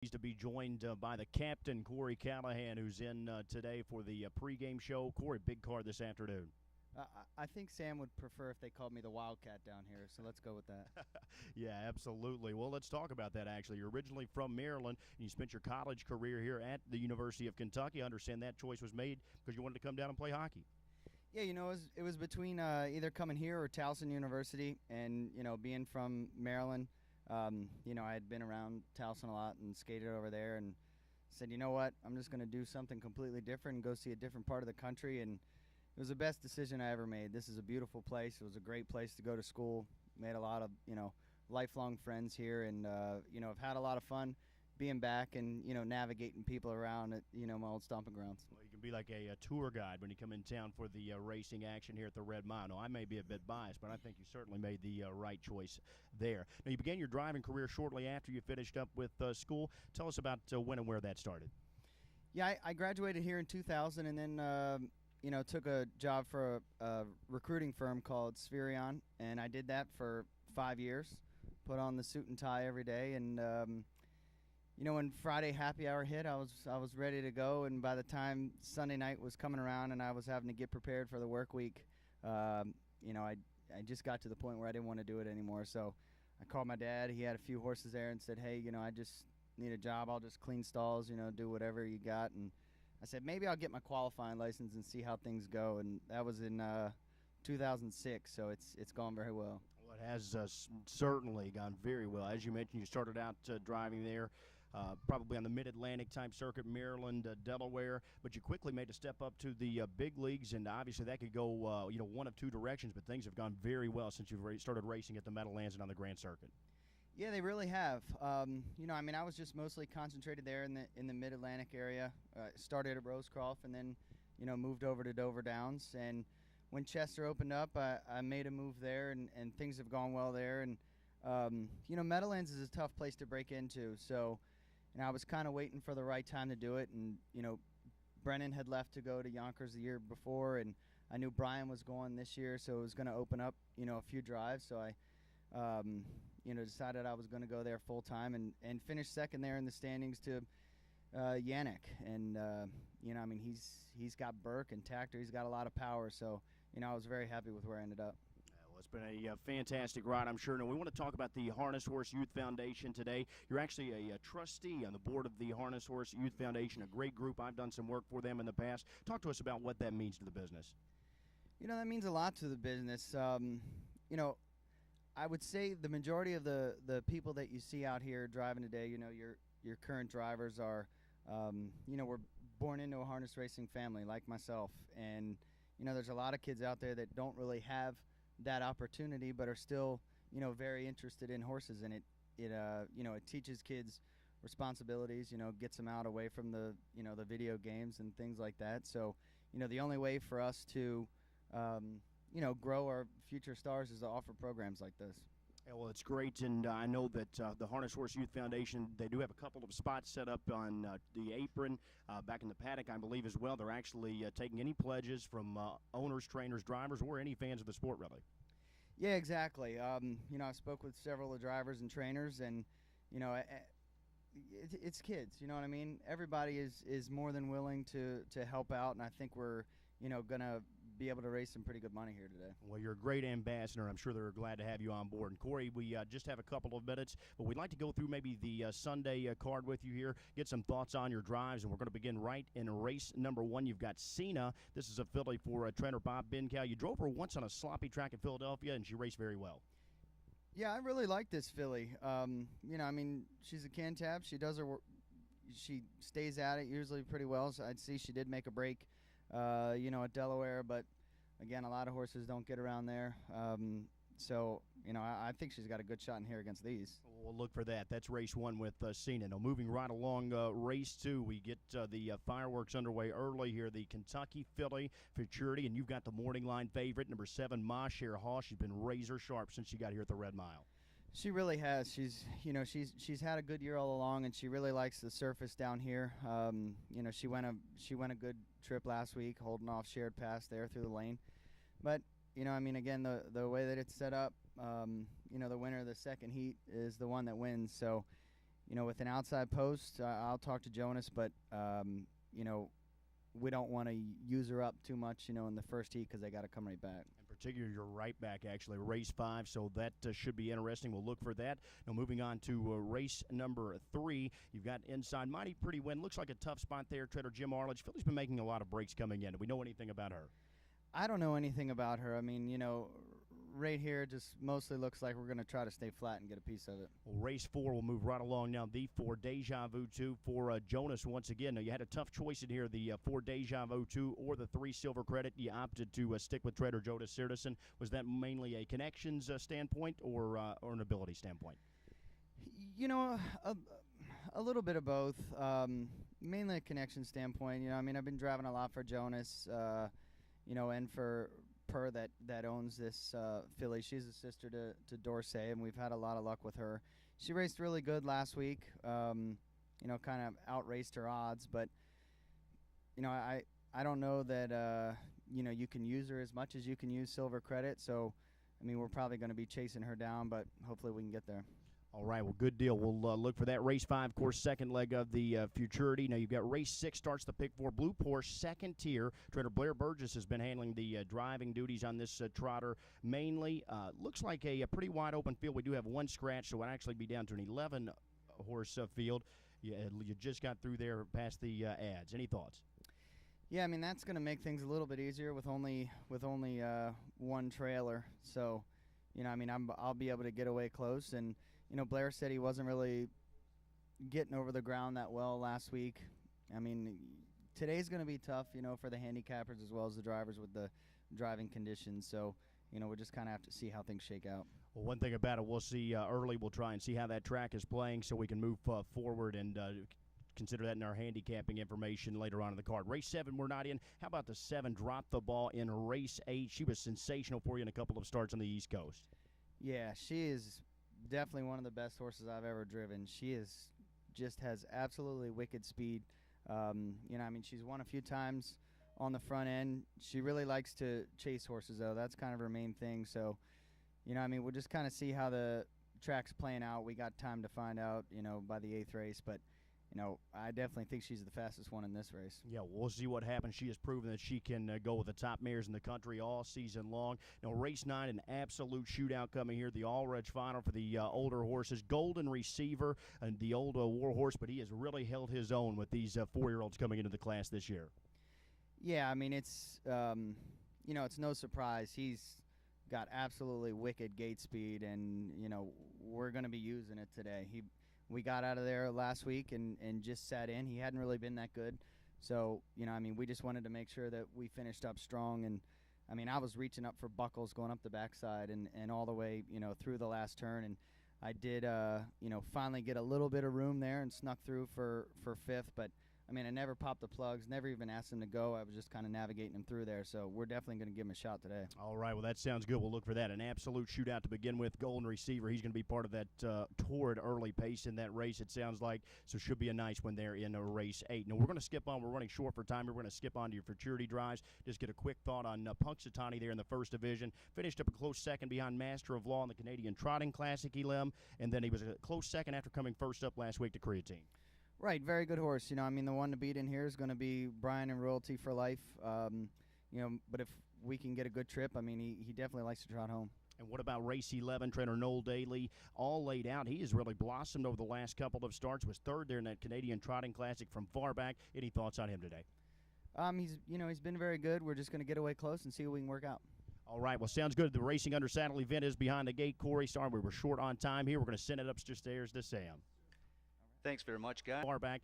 Pleased to be joined by the captain, Corey Callahan, who's in today for the pregame show. Corey, big card this afternoon. I think Sam would prefer if they called me the Wildcat down here, so let's go with that. Yeah, absolutely. Well, let's talk about that, actually. You're originally from Maryland, and you spent your college career here at the University of Kentucky. I understand that choice was made because you wanted to come down and play hockey. Yeah, it was between either coming here or Towson University, and, being from Maryland, I had been around Towson a lot and skated over there and said, you know what, I'm just going to do something completely different and go see a different part of the country, and it was the best decision I ever made. This is a beautiful place. It was a great place to go to school. Made a lot of, lifelong friends here, and, I've had a lot of fun being back and, navigating people around at, my old stomping grounds. Well, you can be like a tour guide when you come in town for the racing action here at the Red Mile. Now, I may be a bit biased, but I think you certainly made the right choice there. Now, you began your driving career shortly after you finished up with school. Tell us about when and where that started. Yeah, I graduated here in 2000 and then, took a job for a recruiting firm called Spherion, and I did that for 5 years, put on the suit and tie every day, and when Friday happy hour hit, I was ready to go, and by the time Sunday night was coming around and I was having to get prepared for the work week, I just got to the point where I didn't want to do it anymore. So I called my dad. He had a few horses there and said, hey, I just need a job. I'll just clean stalls, do whatever you got. And I said, maybe I'll get my qualifying license and see how things go. And that was in 2006, so it's gone very well. Well, it has certainly gone very well. As you mentioned, you started out driving there. Probably on the mid-Atlantic type circuit, Maryland, Delaware, but you quickly made a step up to the big leagues, and obviously that could go, one of two directions, but things have gone very well since you've started racing at the Meadowlands and on the Grand Circuit. Yeah, they really have. I was just mostly concentrated there in the Mid-Atlantic area. Started at Rosecroft and then, moved over to Dover Downs, and when Chester opened up, I made a move there, and things have gone well there, and, Meadowlands is a tough place to break into, so I was kind of waiting for the right time to do it, and, Brennan had left to go to Yonkers the year before, and I knew Brian was going this year, so it was going to open up, a few drives, so I, decided I was going to go there full time and finish second there in the standings to Yannick, and, he's got Burke and Tactor, he's got a lot of power, so, I was very happy with where I ended up. It's been a fantastic ride, I'm sure. Now, we want to talk about the Harness Horse Youth Foundation today. You're actually a trustee on the board of the Harness Horse Youth Foundation, a great group. I've done some work for them in the past. Talk to us about what that means to the business. That means a lot to the business. I would say the majority of the people that you see out here driving today, your current drivers are, were born into a harness racing family like myself. And, there's a lot of kids out there that don't really have that opportunity, but are still, very interested in horses, and it teaches kids responsibilities, gets them out away from the video games and things like that. So, the only way for us to, grow our future stars is to offer programs like this. Yeah, well, it's great, and I know that the Harness Horse Youth Foundation, they do have a couple of spots set up on the apron back in the paddock, I believe, as well. They're actually taking any pledges from owners, trainers, drivers, or any fans of the sport, really. Yeah, exactly. I spoke with several of the drivers and trainers, and, it's kids, you know what I mean? Everybody is more than willing to help out, and I think we're, going to be able to raise some pretty good money here today. Well, you're a great ambassador. I'm sure they're glad to have you on board. And, Corey, we just have a couple of minutes, but we'd like to go through maybe the Sunday card with you here, get some thoughts on your drives, and we're going to begin right in race number 1. You've got Cena. This is a filly for trainer Bob Bincow. You drove her once on a sloppy track in Philadelphia, and she raced very well. Yeah, I really like this filly. She's a Cantab. She does her work. She stays at it usually pretty well. So I'd see she did make a break, at Delaware. But, again, a lot of horses don't get around there. I think she's got a good shot in here against these. We'll look for that. That's race 1 with Cena. Now, moving right along race 2, we get the fireworks underway early here. The Kentucky filly, Futurity, and you've got the morning line favorite, number 7, Ma Cher Hall. She's been razor sharp since she got here at the Red Mile. She really has. She's had a good year all along, and she really likes the surface down here. She went a good trip last week, holding off Shared Pass there through the lane. But again, the way that it's set up, the winner of the second heat is the one that wins. So, with an outside post, I'll talk to Jonas, but you know, we don't want to use her up too much, in the first heat because they got to come right back. In particular, you're right back, actually, race 5, so that should be interesting. We'll look for that. Now, moving on to race number 3, you've got inside Mighty Pretty Win. Looks like a tough spot there. Trader Jim Arledge. Philly's been making a lot of breaks coming in. Do we know anything about her? I don't know anything about her. I mean, right here just mostly looks like we're going to try to stay flat and get a piece of it. Well, race 4 will move right along now. The 4 Deja Vu 2 for Jonas once again. Now, you had a tough choice in here, the 4 Deja Vu 2 or the 3 Silver Credit. You opted to stick with Trader Jonas Sirtison. Was that mainly a connections standpoint or an ability standpoint? A little bit of both. Mainly a connection standpoint. I've been driving a lot for Jonas, and for Per that owns this filly. She's a sister to Dorsey, and we've had a lot of luck with her. She raced really good last week. Kind of outraced her odds, but I don't know that you can use her as much as you can use Silver Credit. So, we're probably going to be chasing her down, but hopefully we can get there. All right, well, good deal. We'll look for that. Race 5, of course, second leg of the Futurity. Now, you've got race 6 starts the pick 4. Blue Porsche, second tier. Trainer Blair Burgess has been handling the driving duties on this trotter mainly. Looks like a pretty wide open field. We do have one scratch, so it would actually be down to an 11-horse field. You just got through there past the ads. Any thoughts? Yeah, that's going to make things a little bit easier with only one trailer. So, I'll be able to get away close. And Blair said he wasn't really getting over the ground that well last week. Today's going to be tough, for the handicappers as well as the drivers with the driving conditions. So, we'll just kind of have to see how things shake out. Well, one thing about it, we'll see early. We'll try and see how that track is playing so we can move forward and consider that in our handicapping information later on in the card. Race 7, we're not in. How about the 7? Drop the ball in race 8. She was sensational for you in a couple of starts on the East Coast. Yeah, she is definitely one of the best horses I've ever driven. She just has absolutely wicked speed. She's won a few times on the front end. She really likes to chase horses, though. That's kind of her main thing. So, we'll just kind of see how the track's playing out. We got time to find out, by the 8th race. But, I definitely think she's the fastest one in this race. Yeah, we'll see what happens. She has proven that she can go with the top mares in the country all season long. Now, race 9, an absolute shootout coming here. The all-reg final for the older horses. Golden Receiver, and the old war horse, but he has really held his own with these 4-year-olds coming into the class this year. Yeah, it's it's no surprise. He's got absolutely wicked gate speed, and, we're going to be using it today. We got out of there last week and just sat in. He hadn't really been that good. So, we just wanted to make sure that we finished up strong. And, I was reaching up for buckles going up the backside and all the way, through the last turn. And I did, finally get a little bit of room there and snuck through for 5th. But, I never popped the plugs, never even asked him to go. I was just kind of navigating him through there. So we're definitely going to give him a shot today. All right, well, that sounds good. We'll look for that. An absolute shootout to begin with. Golden Receiver, he's going to be part of that torrid early pace in that race, it sounds like. So should be a nice one there in race 8. Now, we're going to skip on. We're running short for time. We're going to skip on to your futurity drives. Just get a quick thought on Punxsutawney there in the first division. Finished up a close second behind Master of Law in the Canadian Trotting Classic, Elam. And then he was a close second after coming first up last week to Creatine. Right, very good horse. The one to beat in here is going to be Brian and Royalty for life. But if we can get a good trip, he definitely likes to trot home. And what about race 11, trainer Noel Daly, all laid out. He has really blossomed over the last couple of starts, was 3rd there in that Canadian Trotting Classic from far back. Any thoughts on him today? He's been very good. We're just going to get away close and see what we can work out. All right, well, sounds good. The Racing Under Saddle event is behind the gate. Corey, sorry we were short on time here. We're going to send it upstairs to Sam. Thanks very much, guys. Far back,